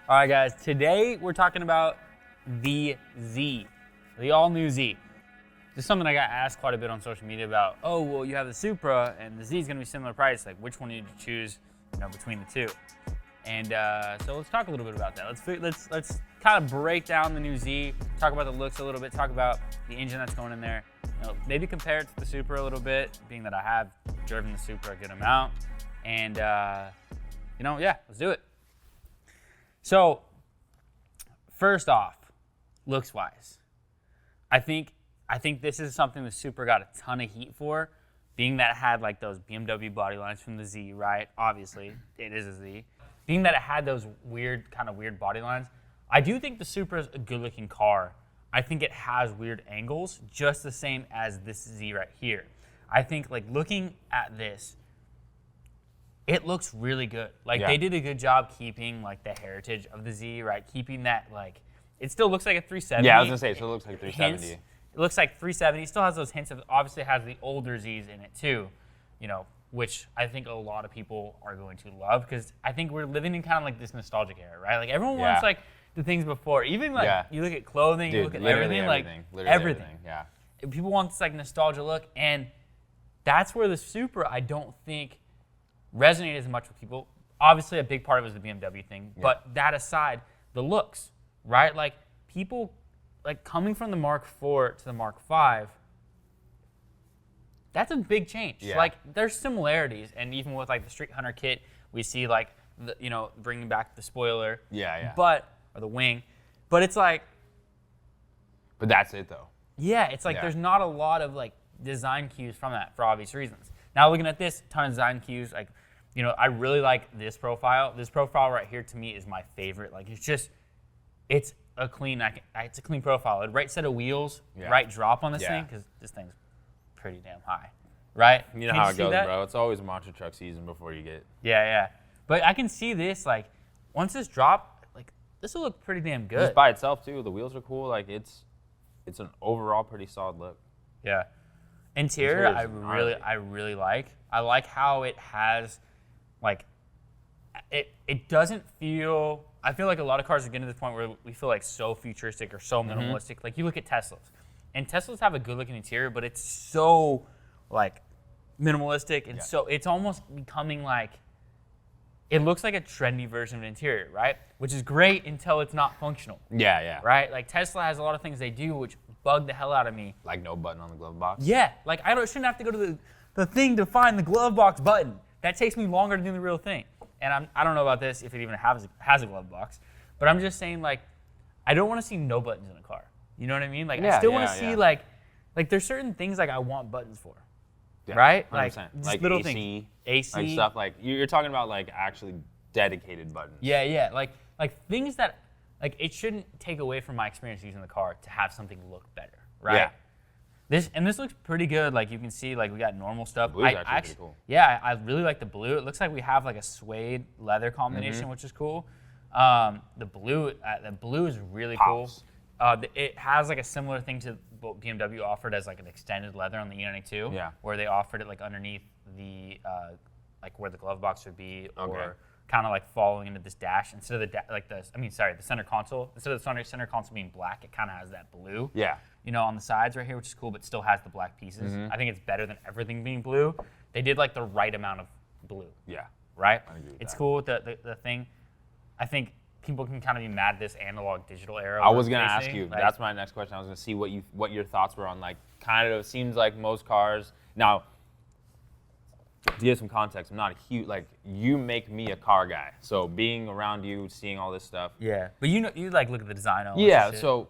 All right, guys. Today we're talking about the Z, the all-new Z. This is something I got asked quite a bit on social media about. Oh, well, you have the Supra and the Z is going to be similar price. Like, which one did you choose? Between the two. And so let's talk a little bit about that. Let's kind of break down the new Z. Talk about the looks a little bit. Talk about the engine that's going in there. Maybe compare it to the Supra a little bit, being that I have driven the Supra a good amount. And yeah, let's do it. So, first off, looks-wise, I think this is something the Supra got a ton of heat for, being that it had like those BMW body lines from the Z, right? Obviously, it is a Z. Being that it had those weird body lines, I do think the Supra is a good-looking car. I think it has weird angles, just the same as this Z right here. I think like looking at this, it looks really good. They did a good job keeping like the heritage of the Z, right? Keeping that it still looks like a 370. Yeah, I was gonna say, it still looks like 370. It looks like 370. It still has those hints of, obviously it has the older Zs in it too, which I think a lot of people are going to love because I think we're living in kind of like this nostalgic era, right? Like everyone wants like the things before. Even you look at clothing, Dude, you look at everything. Everything. Yeah. People want this like nostalgia look, and that's where the Supra, I don't think, resonated as much with people. Obviously, a big part of it was the BMW thing, but that aside, the looks, right? Like people, like coming from the Mark IV to the Mark V, that's a big change. Yeah. Like there's similarities, and even with like the Street Hunter kit, we see like bringing back the spoiler, or the wing, but it's like, but that's it though. Yeah, it's like there's not a lot of like design cues from that for obvious reasons. Now looking at this, ton of design cues. Like, I really like this profile. This profile right here to me is my favorite. Like it's a clean profile. A right set of wheels, right drop on this thing because this thing's pretty damn high, right? You know how it goes, bro. It's always monster truck season before you get. Yeah. But I can see this like once this drop, like this will look pretty damn good. Just by itself too. The wheels are cool. Like it's an overall pretty solid look. Yeah. Interior, I really like. I like how it has, like, it doesn't feel. I feel like a lot of cars are getting to the point where we feel like so futuristic or so minimalistic. Like you look at Teslas, and Teslas have a good-looking interior, but it's so like minimalistic, and so it's almost becoming like. It looks like a trendy version of an interior, right? Which is great until it's not functional. Yeah. Right? Like Tesla has a lot of things they do which bug the hell out of me. Like no button on the glove box? Yeah. Like I shouldn't have to go to the thing to find the glove box button. That takes me longer to do the real thing. And I don't know about this, if it even has a glove box. But I'm just saying, like, I don't want to see no buttons in a car. You know what I mean? Like, I still want to see, like there's certain things, like, I want buttons for. Yeah, right? 100%. Like little AC, things. AC. Like stuff like, you're talking about, like, actually dedicated buttons. Yeah. Like things that, like, it shouldn't take away from my experience using the car to have something look better, right? Yeah. This looks pretty good. Like, you can see, like, we got normal stuff. The blue's actually pretty cool. Yeah, I really like the blue. It looks like we have, like, a suede leather combination, which is cool. The blue is really cool. It has, like, a similar thing to what BMW offered as, like, an extended leather on the E92, where they offered it, like, underneath the, like, where the glove box would be, or kind of, like, falling into this dash. Instead of the center console, instead of the center console being black, it kind of has that blue. Yeah. On the sides right here, which is cool, but still has the black pieces. I think it's better than everything being blue. They did, like, the right amount of blue. Yeah. Right? I agree with it's that. cool with the thing. I think people can kind of be mad at this analog digital era. I was gonna ask you. Like, that's my next question. I was gonna see what your thoughts were on, like, kind of seems like most cars now. To give some context, I'm not a huge, like, you make me a car guy. So being around you, seeing all this stuff. Yeah, but you like look at the design. Yeah. So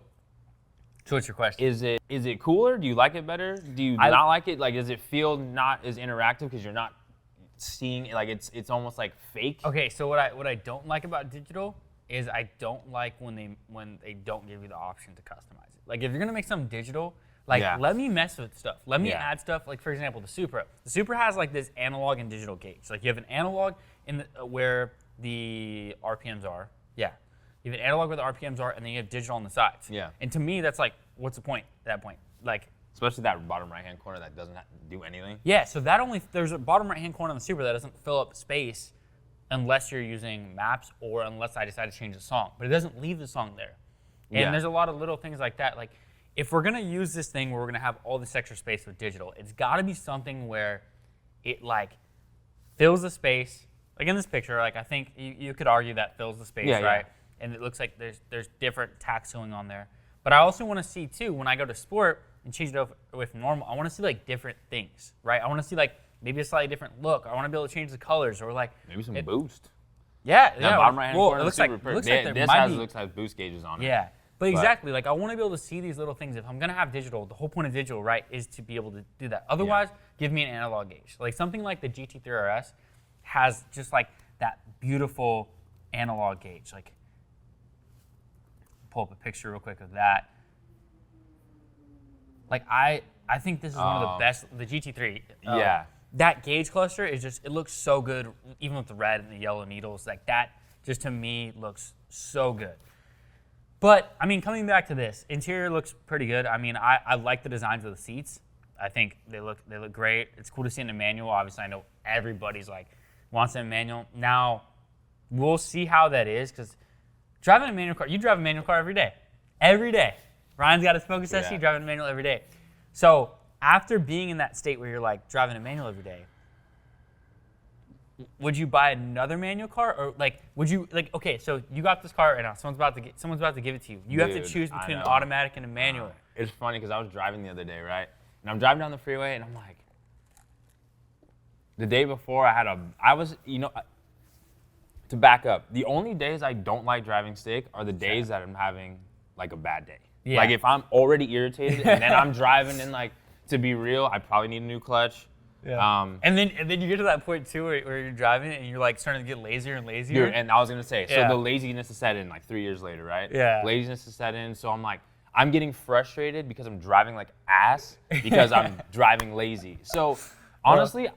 what's your question? Is it cooler? Do you like it better? Do you not like it? Like, does it feel not as interactive because you're not seeing, like, it's almost like fake? Okay, so what I don't like about digital is I don't like when they don't give you the option to customize it. Like, if you're gonna make something digital, like, let me mess with stuff. Let me add stuff. Like, for example, the Supra. The Supra has, like, this analog and digital gauge. Like, you have an analog in where the RPMs are. Yeah. You have an analog where the RPMs are, and then you have digital on the sides. Yeah. And to me, that's like, what's the point at that point? Like, especially that bottom right-hand corner that doesn't do anything. Yeah, so there's a bottom right-hand corner on the Supra that doesn't fill up space unless you're using maps or unless I decide to change the song. But it doesn't leave the song there. And Yeah. there's a lot of little things like that. Like, if we're gonna use this thing where we're gonna have all this extra space with digital, it's gotta be something where it like fills the space. Like in this picture, like I think you could argue that fills the space, Yeah, yeah. right? And it looks like there's different tack sealing on there. But I also want to see too, when I go to sport and change it away from normal, I want to see like different things, right? I want to see like maybe a slightly different look. I want to be able to change the colors or like Maybe some boost. Yeah, That bottom right hand well, corner it looks is like super looks perfect. like there This might be, looks like boost gauges on it. yeah. But exactly, like I want to be able to see these little things. If I'm gonna have digital, the whole point of digital, right, is to be able to do that. Otherwise, give me an analog gauge. Like something like the GT3 RS has just like that beautiful analog gauge. Like, pull up a picture real quick of that. Like I think this is one of the best. The GT3. Yeah. That gauge cluster is just, it looks so good, even with the red and the yellow needles. Like that, just to me, looks so good. But, I mean, coming back to this, interior looks pretty good. I mean, I like the designs of the seats. I think they look great. It's cool to see in a manual. Obviously, I know everybody's like, wants it in a manual. Now, we'll see how that is, because driving a manual car, you drive a manual car every day. Every day. Ryan's got his Focus ST, driving a manual every day. So, after being in that state where you're like driving a manual every day, would you buy another manual car, or like would you like? Okay, so you got this car right now. Someone's about to give it to you. You have to choose between an automatic and a manual. It's funny because I was driving the other day, right? And I'm driving down the freeway, and I'm like, the day before to back up, the only days I don't like driving stick are the days that I'm having like a bad day. Yeah. Like if I'm already irritated and then I'm driving, and like, to be real, I probably need a new clutch. Yeah. And then you get to that point too where you're driving and you're like starting to get lazier and lazier. Dude, and I was gonna say, so the laziness is set in like 3 years later, right? Yeah. Laziness is set in, so I'm like, I'm getting frustrated because I'm driving like ass because I'm driving lazy. So honestly,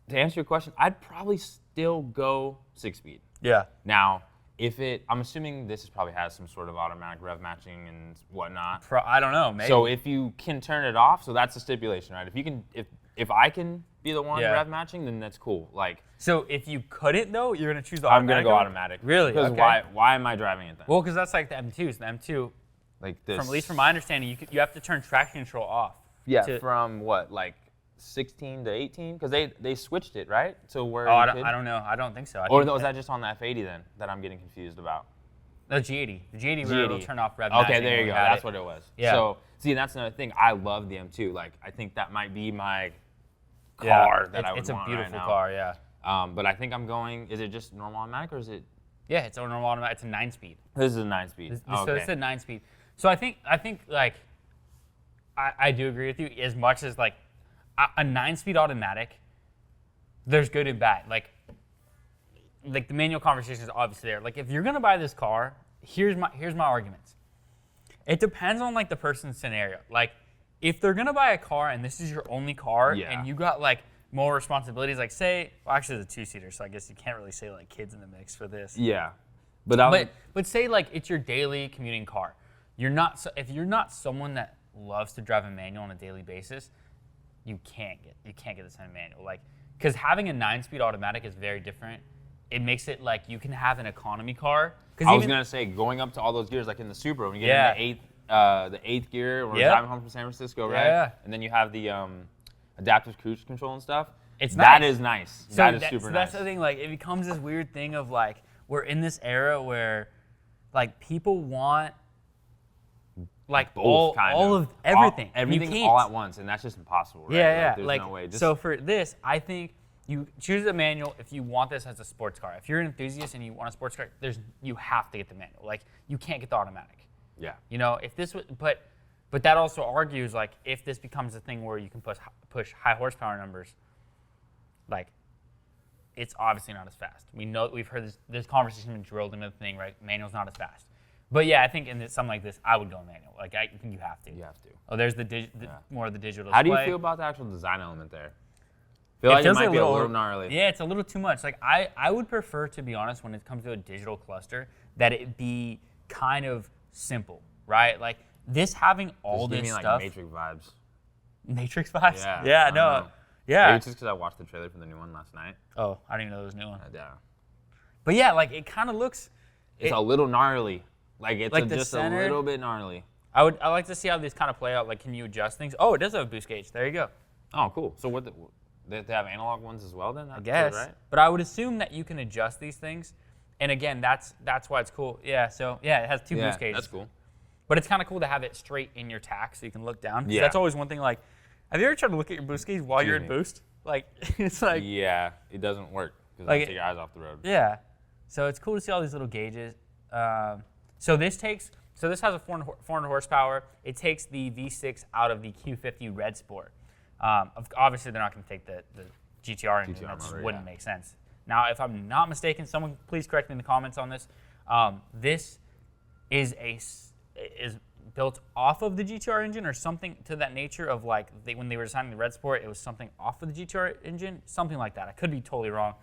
to answer your question, I'd probably still go 6-speed. Yeah. Now, I'm assuming this probably has some sort of automatic rev matching and whatnot. I don't know, maybe. So if you can turn it off, so that's the stipulation, right? If I can be the one rev matching, then that's cool. Like, so if you couldn't though, you're gonna choose the I'm automatic. gonna go automatic. Really? Because okay. why am I driving it then? Well, because that's like the M2. So the M2, Like this. at least from my understanding, you have to turn traction control off. Yeah. From what, like 16 to 18? Because they switched it, right? To where. Oh, I don't know. I don't think so. Or was that just on the F80 then that I'm getting confused about? No, G80. The G80 will turn off rev Okay, matching there when you we go. had That's it. what it was. Yeah. So, see, that's another thing. I love the M2. Like, I think that might be my car that I would It's a want beautiful right now. car, yeah. But I think I'm going. Is it just normal automatic or is it? Yeah, it's a normal automatic. It's a 9-speed. This is a 9-speed. So it's a 9-speed. So I think like I do agree with you as much as like a 9-speed automatic. There's good and bad. Like the manual conversation is obviously there. Like if you're gonna buy this car, here's my arguments. It depends on like the person's scenario. Like if they're gonna buy a car and this is your only car and you got like more responsibilities, like say, well actually it's a 2-seater, so I guess you can't really say like kids in the mix for this. Yeah, but say like it's your daily commuting car. If you're not someone that loves to drive a manual on a daily basis, you can't get this in a manual. Like because having a 9-speed automatic is very different. It makes it like you can have an economy car. I was gonna say going up to all those gears, like in the Supra, when you get in the eighth gear, when we're driving home from San Francisco, right? Yeah. And then you have the adaptive cruise control and stuff. That is nice. So that is super nice. That's the thing. Like it becomes this weird thing of like we're in this era where like people want like both all of everything. Everything all at once, and that's just impossible, right? Yeah. There's like no way. So for this, I think you choose a manual if you want this as a sports car. If you're an enthusiast and you want a sports car, you have to get the manual. Like you can't get the automatic. Yeah. You know, if this was, but that also argues like if this becomes a thing where you can push high horsepower numbers, like it's obviously not as fast. We've heard this conversation been drilled into the thing, right? Manual's not as fast. But yeah, I think in something like this, I would go manual. Like I think you have to. You have to. Oh, there's more of the digital. How do you display. feel about the actual design element there? I feel like it might be a little gnarly. Yeah, it's a little too much. Like I would prefer, to be honest, when it comes to a digital cluster, that it be kind of simple, right? Like this having all this give me stuff. like Matrix vibes. Matrix vibes? Yeah. Yeah, no. Yeah. Maybe it's just because I watched the trailer for the new one last night. Oh, I didn't even know there was a new one. Yeah. But yeah, like it kind of looks. It's a little gnarly. Like it's Like the just center? a little bit gnarly. I like to see how these kind of play out. Like, can you adjust things? Oh, it does have a boost gauge. There you go. Oh, cool. So they have analog ones as well then? I guess. Right? But I would assume that you can adjust these things. And again, that's why it's cool. Yeah. So yeah, it has two boost gauges. That's cool. But it's kind of cool to have it straight in your tack so you can look down. Yeah. That's always one thing. Like, have you ever tried to look at your boost gauge while you're in Excuse me. boost? Like, it's like. Yeah, it doesn't work because Like you take your eyes off the road. Yeah. So it's cool to see all these little gauges. So this has a 400 horsepower. It takes the V6 out of the Q50 Red Sport. Obviously, they're not going to take the GTR engine. That just wouldn't make sense. Now, if I'm not mistaken, someone please correct me in the comments on this. This is built off of the GTR engine or something to that nature of like when they were designing the Red Sport, it was something off of the GTR engine, something like that. I could be totally wrong.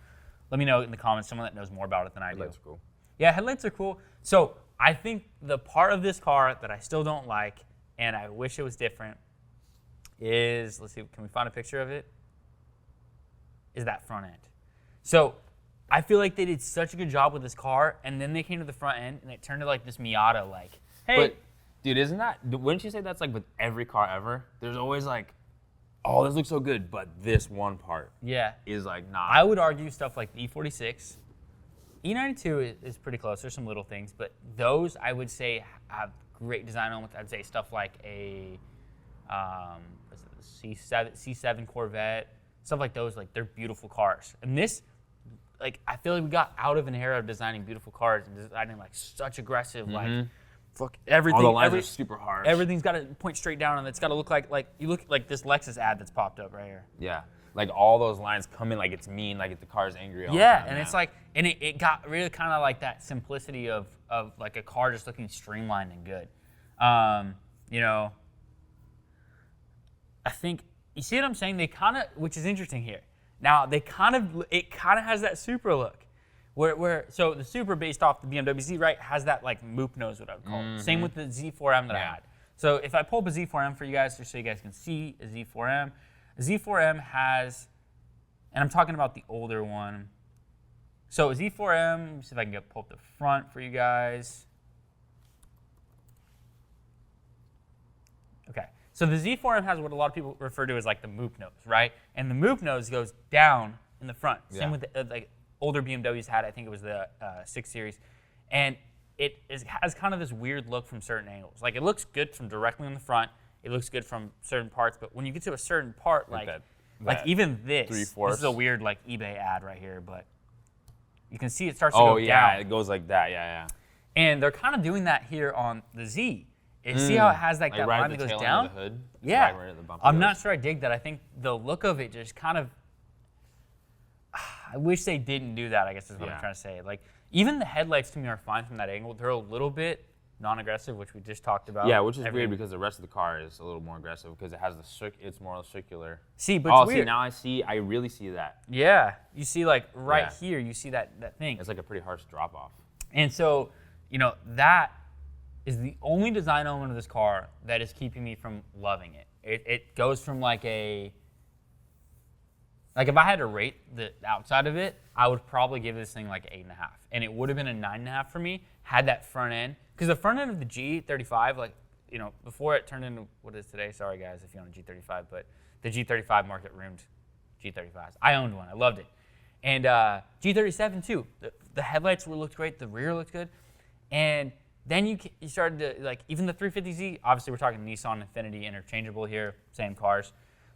Let me know in the comments, someone that knows more about it than I do. Headlights are cool. Yeah, headlights are cool. So I think the part of this car that I still don't like, and I wish it was different, is, let's see, can we find a picture of it? Is that front end. So I feel like they did such a good job with this car, and then they came to the front end, and it turned to like this Miata, like, hey. But, dude, wouldn't you say that's like with every car ever? There's always like, oh, this looks so good, but this one part is like not. I would argue stuff like the E46. E92 is pretty close. There's some little things, but those I would say have great design elements. I'd say stuff like a C7 Corvette, stuff like those. Like they're beautiful cars. And this, like I feel like we got out of an era of designing beautiful cars and designing like such aggressive, like fuck everything. All the lines are super harsh. Everything's got to point straight down, and it's got to look like you look like this Lexus ad that's popped up right here. Yeah. Like all those lines come in like it's mean, like the car's angry all the Yeah, time. and it's like, and it got really kind of like that simplicity of like a car just looking streamlined and good. You know, I think, you see what I'm saying? They kind of, which is interesting here. Now, it kind of has that Supra look. So the Supra based off the BMW Z, right, has that like moop nose, what I would call it. Same with the Z4M that I had. So if I pull up a Z4M for you guys, just so you guys can see a Z4M, Z4M has, and I'm talking about the older one. So Z4M, let me see if I can pull up the front for you guys. Okay, so the Z4M has what a lot of people refer to as like the moop nose, right? And the moop nose goes down in the front. Same with the, like older BMWs had, I think it was the 6 Series. And has kind of this weird look from certain angles. Like it looks good from directly in the front. It looks good from certain parts, but when you get to a certain part, like even this is a weird like eBay ad right here, but you can see it starts to go down. Oh yeah, it goes like that, yeah. And they're kind of doing that here on the Z. And see how it has like that line that goes down? The hood, yeah, right at the bumper I'm not sure I dig that. I think the look of it just kind of, I wish they didn't do that, I guess is what I'm trying to say. Like even the headlights to me are fine from that angle. They're a little bit non-aggressive, which we just talked about. Yeah, which is weird because the rest of the car is a little more aggressive because it has it's more circular. See, but it's weird. See, now I really see that. Yeah, you see like here, you see that thing. It's like a pretty harsh drop off. And so, you know, that is the only design element of this car that is keeping me from loving it. It goes from like if I had to rate the outside of it, I would probably give this thing like 8.5. And it would have been a 9.5 for me had that front end. Because the front end of the G35, like, you know, before it turned into what it is today, sorry guys if you own a G35, but the G35 market ruined G35s. I owned one, I loved it. And G37 too, the headlights looked great, the rear looked good. And then you started to, like, even the 350Z, obviously we're talking Nissan Infiniti, interchangeable here, same cars.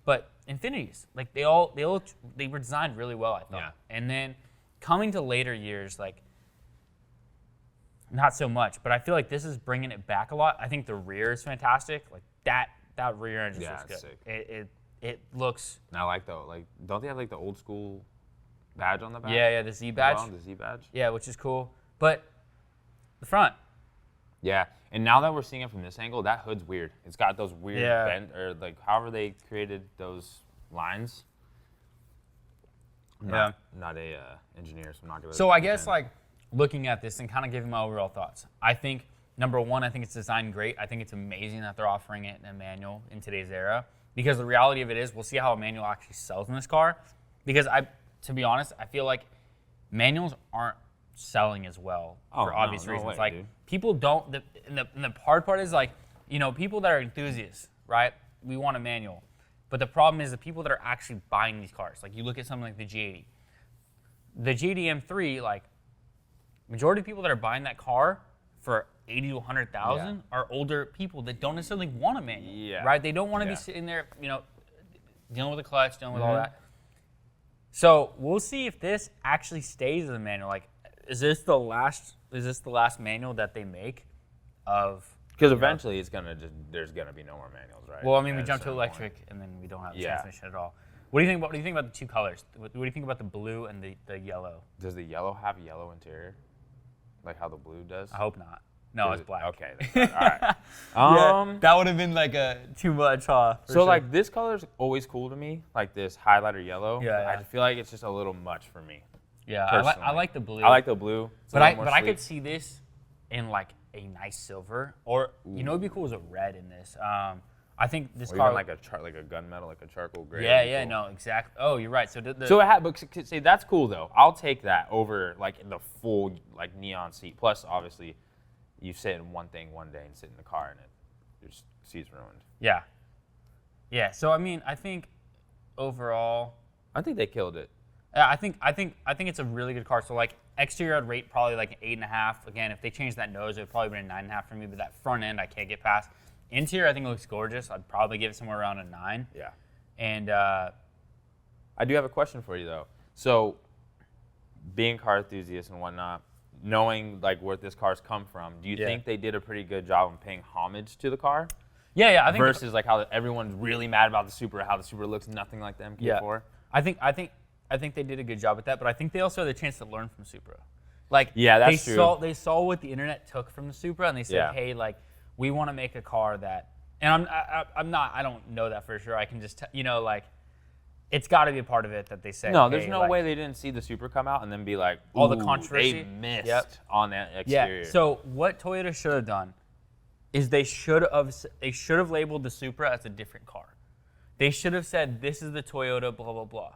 But Infinitis, like they were designed really well, I thought. Yeah. And then coming to later years, like, not so much, but I feel like this is bringing it back a lot. I think the rear is fantastic. Like that rear end just looks good. Sick. It looks. And I like though, like, don't they have like the old school badge on the back? Yeah, the Z badge. Well, the Z badge. Yeah, which is cool. But the front. Yeah, and now that we're seeing it from this angle, that hood's weird. It's got those weird bend, or like however they created those lines. I'm not a engineer, so I'm not gonna. So I guess like looking at this and kind of giving my overall thoughts. I think number one, I think it's designed great. I think it's amazing that they're offering it in a manual in today's era. because the reality of it is we'll see how a manual actually sells in this car. Because to be honest, I feel like manuals aren't selling as well for obvious reasons. Way, dude. People don't, and the hard part is people that are enthusiasts, right? We want a manual. But the problem is the people that are actually buying these cars. Like you look at something like the G80. The G80 M3, majority of people that are buying that car for 80 to 100,000 are older people that don't necessarily want a manual, right? They don't want to be sitting there, dealing with the clutch, dealing with all that. So we'll see if this actually stays as a manual. Is this the last manual that they make of? Because eventually there's gonna be no more manuals, right? Well, I mean, we jumped to electric, and then we don't have the transmission at all. What do you think about the two colors? What do you think about the blue and the yellow? Does the yellow have yellow interior, like how the blue does? I hope not. No, it's black. Okay, all right. That would have been too much, huh? So this color's always cool to me, like this highlighter yellow. Yeah. I feel like it's just a little much for me. Yeah, I like the blue. I like the blue. But I could see this in a nice silver, or it'd be cool as a red in this. I think this car even like a gunmetal, like a charcoal gray. Yeah, cool. No, exactly. Oh, you're right. So but say that's cool though. I'll take that over the full neon seat. Plus, obviously, you sit in one thing one day and sit in the car and your seat's ruined. Yeah. Yeah. So I mean, I think overall, I think they killed it. I think it's a really good car. So exterior I'd rate probably an 8.5. Again, if they changed that nose, it would probably be a 9.5 for me. But that front end I can't get past. Interior I think it looks gorgeous. I'd probably give it somewhere around a 9. Yeah. And I do have a question for you though. So being car enthusiasts and whatnot, knowing where this car's come from, do you think they did a pretty good job in paying homage to the car? Yeah. I think versus how everyone's really mad about the Supra, how the Supra looks nothing like the MK4. Yeah. I think they did a good job with that, but I think they also had the chance to learn from Supra. That's true. They saw what the internet took from the Supra, and they said, hey, we want to make a car that, and I don't know that for sure. I can just, it's got to be a part of it that they said. No, there's no way they didn't see the Supra come out and then be like, all the controversy. They missed on that exterior. Yeah. So what Toyota should have done is they should have labeled the Supra as a different car. They should have said, this is the Toyota blah blah blah.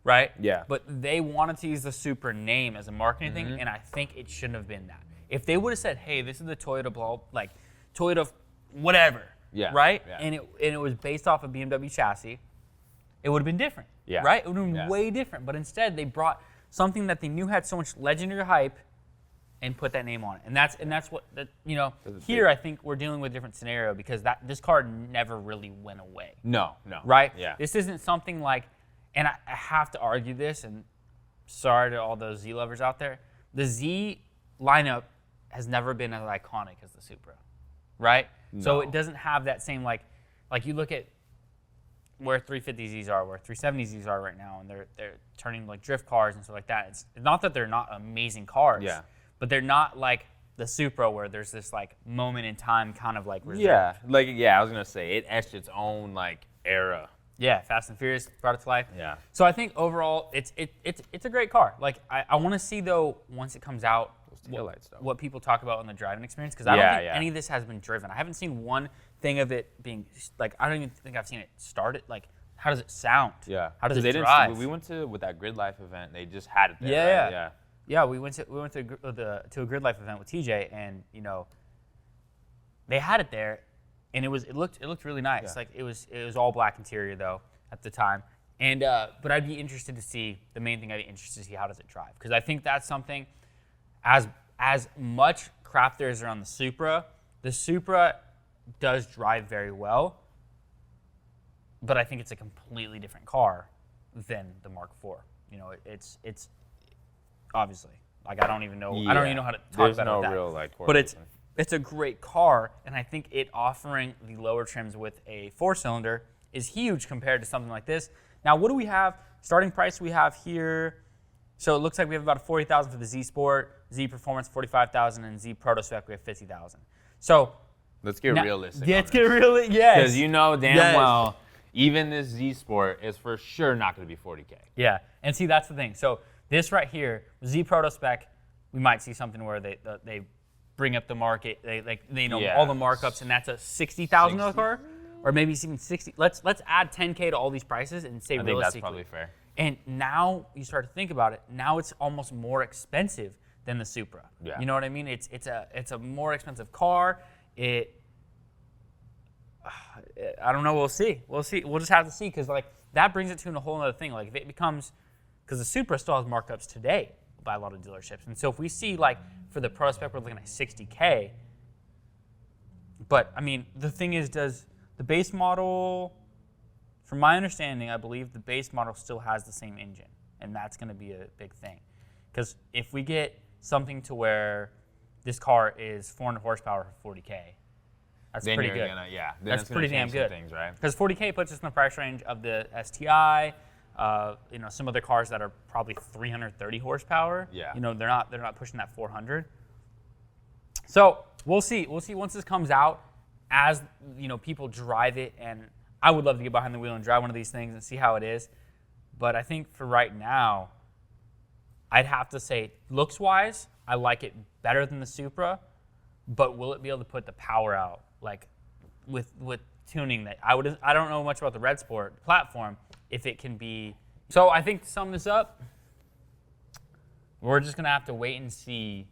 Right? Yeah. But they wanted to use the Supra name as a marketing thing, and I think it shouldn't have been that. If they would have said, hey, this is the Toyota blah, Toyota whatever, right? Yeah. And it was based off a BMW chassis, it would have been different, right? It would have been way different. But instead, they brought something that they knew had so much legendary hype and put that name on it. And that's what, here I think we're dealing with a different scenario because this car never really went away. No. Right? Yeah. This isn't something and I have to argue this, and sorry to all those Z lovers out there, the Z lineup has never been as iconic as the Supra, right? No. So it doesn't have that same, you look at where 350Zs are, where 370Zs are right now, and they're turning drift cars and stuff like that. It's not that they're not amazing cars, but they're not like the Supra where there's this moment in time kind of reserved. Yeah, I was gonna say it etched its own era. Yeah, Fast and Furious brought it to life. Yeah. So I think overall, it's a great car. I want to see though once it comes out what people talk about in the driving experience because I don't think any of this has been driven. I haven't seen one thing of it being I don't even think I've seen it started. How does it sound? Yeah. How does it drive? We went with that Grid Life event. They just had it there. Right? Yeah. We went to a Grid Life event with TJ, and they had it there. And it looked really nice. Yeah. It was all black interior though at the time. And but I'd be interested to see the main thing. I'd be interested to see how does it drive because I think that's something. As much crap there is around the Supra does drive very well. But I think it's a completely different car than the Mark IV. It's obviously I don't even know. I don't even know how to talk There's about no that. real But it's a great car, and I think it offering the lower trims with a 4-cylinder is huge compared to something like this. Now, what do we have? Starting price we have here. So it looks like we have about $40,000 for the Z Sport, Z Performance $45,000, and Z Proto Spec we have $50,000. So let's get realistic. Yeah, let's get real. Yes. Because damn well, even this Z Sport is for sure not going to be $40K. Yeah, and see that's the thing. So this right here, Z Proto Spec, we might see something where they bring up the market. They know all the markups, and that's a $60,000 car. or maybe it's even 60. Let's add 10K to all these prices and say I think realistically. that's probably fair. And now you start to think about it. Now it's almost more expensive than the Supra. Yeah. You know what I mean? It's a more expensive car. I don't know. We'll see. We'll just have to see, because like that brings it to a whole other thing. Like if it becomes, because the Supra still has markups today by a lot of dealerships, and so if we see like for the Pro Spec we're looking at 60K. But I mean, the thing is, does the base model? From my understanding, I believe the base model still has the same engine, and that's going to be a big thing. Because if we get something to where this car is 400 horsepower for 40K, that's Then pretty you're good. then That's it's gonna pretty damn change some good. things, right? Because 40K puts us in the price range of the STI, some other cars that are probably 330 horsepower. Yeah. They're not pushing that 400. So we'll see. We'll see once this comes out, as people drive it, and I would love to get behind the wheel and drive one of these things and see how it is. But I think for right now, I'd have to say, looks-wise, I like it better than the Supra. But will it be able to put the power out, like with tuning that? I don't know much about the Red Sport platform, if it can be. So I think to sum this up, we're just gonna have to wait and see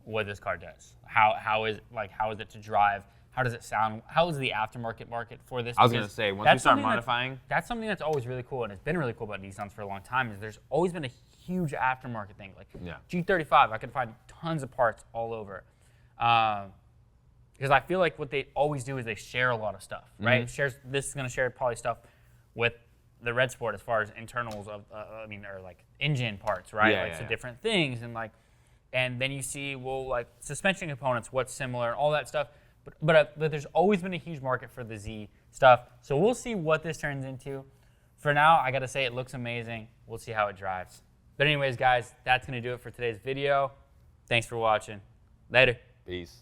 what this car does. How is it to drive? How does it sound? How is the aftermarket market for this? I was going to say, once we start modifying. That's something that's always really cool, and it's been really cool about Nissans for a long time, is there's always been a huge aftermarket thing. Like G35, I could find tons of parts all over. Because I feel like what they always do is they share a lot of stuff, right? This is going to share probably stuff with the Red Sport as far as internals of, or like engine parts, right? So different things, and then you see, like suspension components, what's similar, all that stuff. But there's always been a huge market for the Z stuff. So we'll see what this turns into. For now, I got to say it looks amazing. We'll see how it drives. But anyways, guys, that's going to do it for today's video. Thanks for watching. Later. Peace.